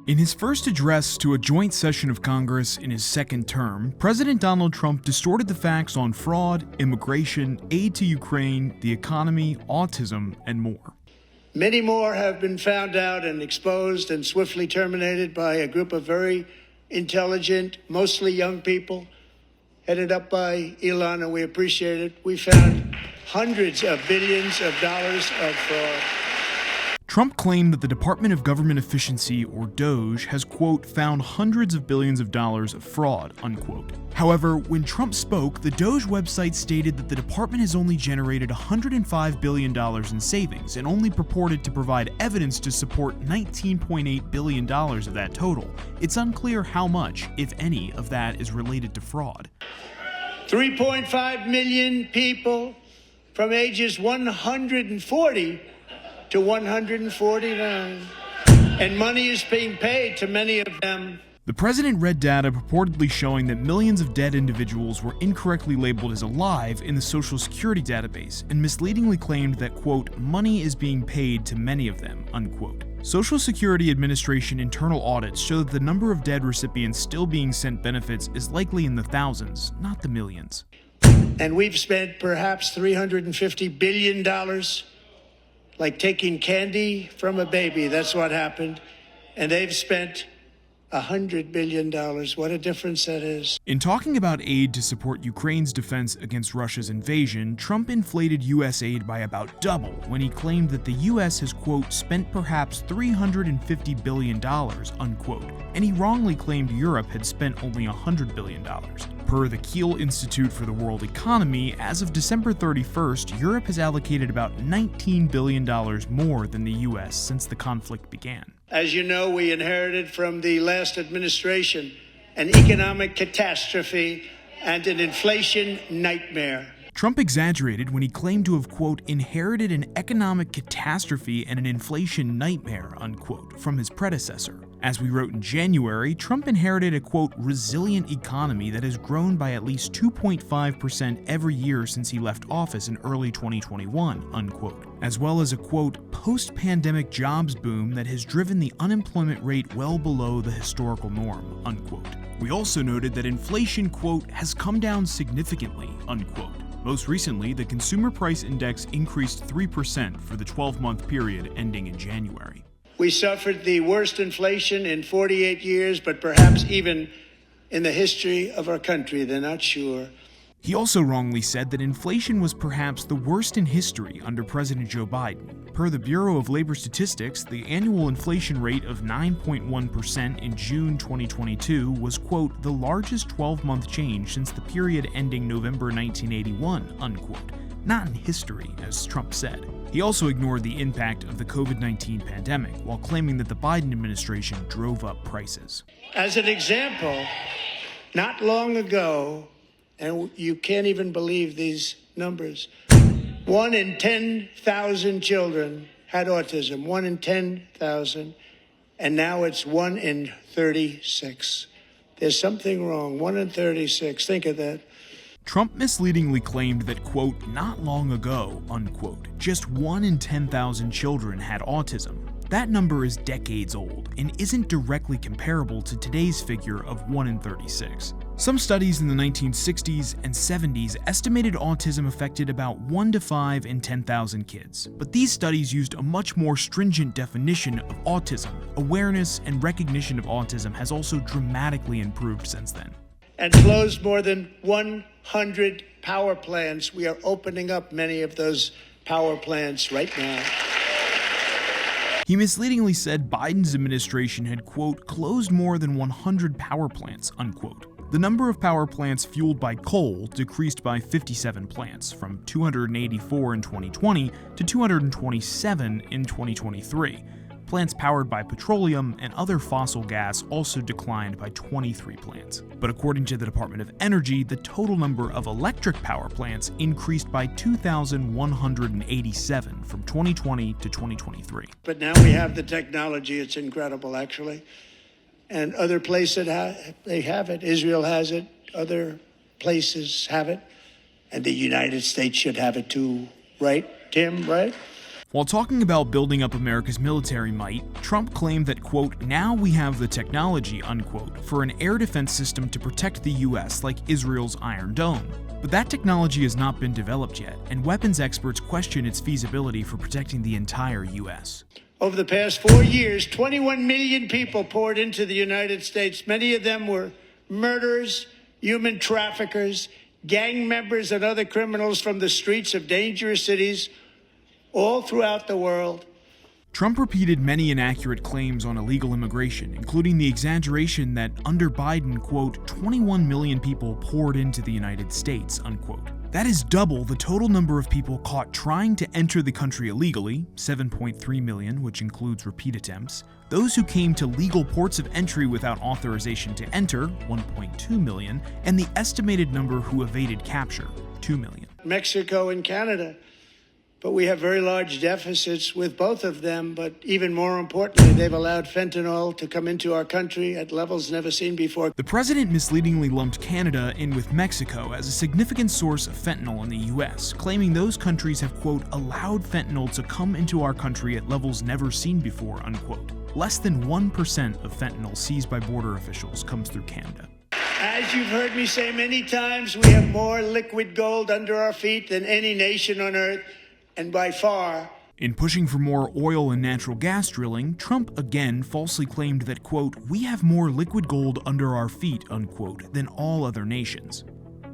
In his first address to a joint session of Congress in his second term, President Donald Trump distorted the facts on fraud, immigration, aid to Ukraine, the economy, autism, and more. Many more have been found out and exposed and swiftly terminated by a group of very intelligent, mostly young people, headed up by Elon, and we appreciate it. We found hundreds of billions of dollars of fraud. Trump claimed that the Department of Government Efficiency, or DOGE, has, quote, found hundreds of billions of dollars of fraud, unquote. However, when Trump spoke, the DOGE website stated that the department has only generated $105 billion in savings and only purported to provide evidence to support $19.8 billion of that total. It's unclear how much, if any, of that is related to fraud. 3.5 million people from ages 140 to 149, and money is being paid to many of them. The president read data purportedly showing that millions of dead individuals were incorrectly labeled as alive in the Social Security database and misleadingly claimed that, quote, money is being paid to many of them, unquote. Social Security Administration internal audits show that the number of dead recipients still being sent benefits is likely in the thousands, not the millions. And we've spent perhaps $350 billion like taking candy from a baby. That's what happened. And they've spent $100 billion. What a difference that is. In talking about aid to support Ukraine's defense against Russia's invasion, Trump inflated U.S. aid by about double when he claimed that the U.S. has, quote, spent perhaps $350 billion, unquote, and he wrongly claimed Europe had spent only $100 billion. Per the Kiel Institute for the World Economy, as of December 31st, Europe has allocated about $19 billion more than the U.S. since the conflict began. As you know, we inherited from the last administration an economic catastrophe and an inflation nightmare. Trump exaggerated when he claimed to have, quote, inherited an economic catastrophe and an inflation nightmare, unquote, from his predecessor. As we wrote in January, Trump inherited a, quote, resilient economy that has grown by at least 2.5% every year since he left office in early 2021, unquote, as well as a, quote, post-pandemic jobs boom that has driven the unemployment rate well below the historical norm, unquote. We also noted that inflation, quote, has come down significantly, unquote. Most recently, the Consumer Price Index increased 3% for the 12-month period ending in January. We suffered the worst inflation in 48 years, but perhaps even in the history of our country. They're not sure. He also wrongly said that inflation was perhaps the worst in history under President Joe Biden. Per the Bureau of Labor Statistics, the annual inflation rate of 9.1% in June 2022 was, quote, the largest 12-month change since the period ending November 1981, unquote. Not in history, as Trump said. He also ignored the impact of the COVID-19 pandemic while claiming that the Biden administration drove up prices. As an example, not long ago, and you can't even believe these numbers, 1 in 10,000 children had autism, 1 in 10,000, and now it's 1 in 36. There's something wrong, 1 in 36, think of that. Trump misleadingly claimed that, quote, not long ago, unquote, just 1 in 10,000 children had autism. That number is decades old and isn't directly comparable to today's figure of 1 in 36. Some studies in the 1960s and 70s estimated autism affected about 1 to 5 in 10,000 kids, but these studies used a much more stringent definition of autism. Awareness and recognition of autism has also dramatically improved since then. And closed more than 100 power plants. We are opening up many of those power plants right now. He misleadingly said Biden's administration had, quote, closed more than 100 power plants, unquote. The number of power plants fueled by coal decreased by 57 plants, from 284 in 2020 to 227 in 2023. Plants powered by petroleum and other fossil gas also declined by 23 plants. But according to the Department of Energy, the total number of electric power plants increased by 2,187 from 2020 to 2023. But now we have the technology. It's incredible, actually. And other places they have it. Israel has it. Other places have it. And the United States should have it too. Right, Tim, right? While talking about building up America's military might, Trump claimed that, quote, now we have the technology, unquote, for an air defense system to protect the US like Israel's Iron Dome. But that technology has not been developed yet, and weapons experts question its feasibility for protecting the entire US. Over the past 4 years, 21 million people poured into the United States. Many of them were murderers, human traffickers, gang members, and other criminals from the streets of dangerous cities all throughout the world. Trump repeated many inaccurate claims on illegal immigration, including the exaggeration that under Biden, quote, 21 million people poured into the United States, unquote. That is double the total number of people caught trying to enter the country illegally, 7.3 million, which includes repeat attempts, those who came to legal ports of entry without authorization to enter, 1.2 million, and the estimated number who evaded capture, 2 million. Mexico and Canada. But we have very large deficits with both of them. But even more importantly, they've allowed fentanyl to come into our country at levels never seen before. The president misleadingly lumped Canada in with Mexico as a significant source of fentanyl in the U.S., claiming those countries have, quote, allowed fentanyl to come into our country at levels never seen before, unquote. Less than 1% of fentanyl seized by border officials comes through Canada. As you've heard me say many times, we have more liquid gold under our feet than any nation on earth. And by far. In pushing for more oil and natural gas drilling, Trump again falsely claimed that, quote, we have more liquid gold under our feet, unquote, than all other nations.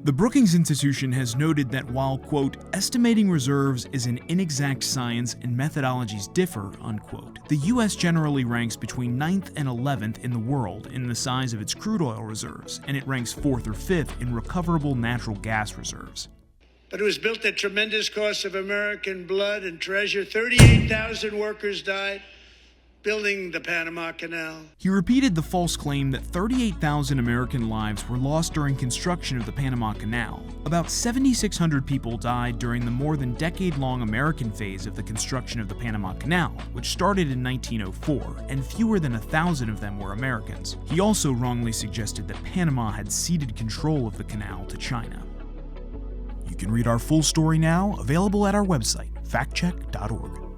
The Brookings Institution has noted that while, quote, estimating reserves is an inexact science and methodologies differ, unquote, the U.S. generally ranks between 9th and 11th in the world in the size of its crude oil reserves, and it ranks 4th or 5th in recoverable natural gas reserves. But it was built at tremendous cost of American blood and treasure. 38,000 workers died building the Panama Canal. He repeated the false claim that 38,000 American lives were lost during construction of the Panama Canal. About 7,600 people died during the more than decade-long American phase of the construction of the Panama Canal, which started in 1904, and fewer than 1,000 of them were Americans. He also wrongly suggested that Panama had ceded control of the canal to China. You can read our full story now, available at our website, factcheck.org.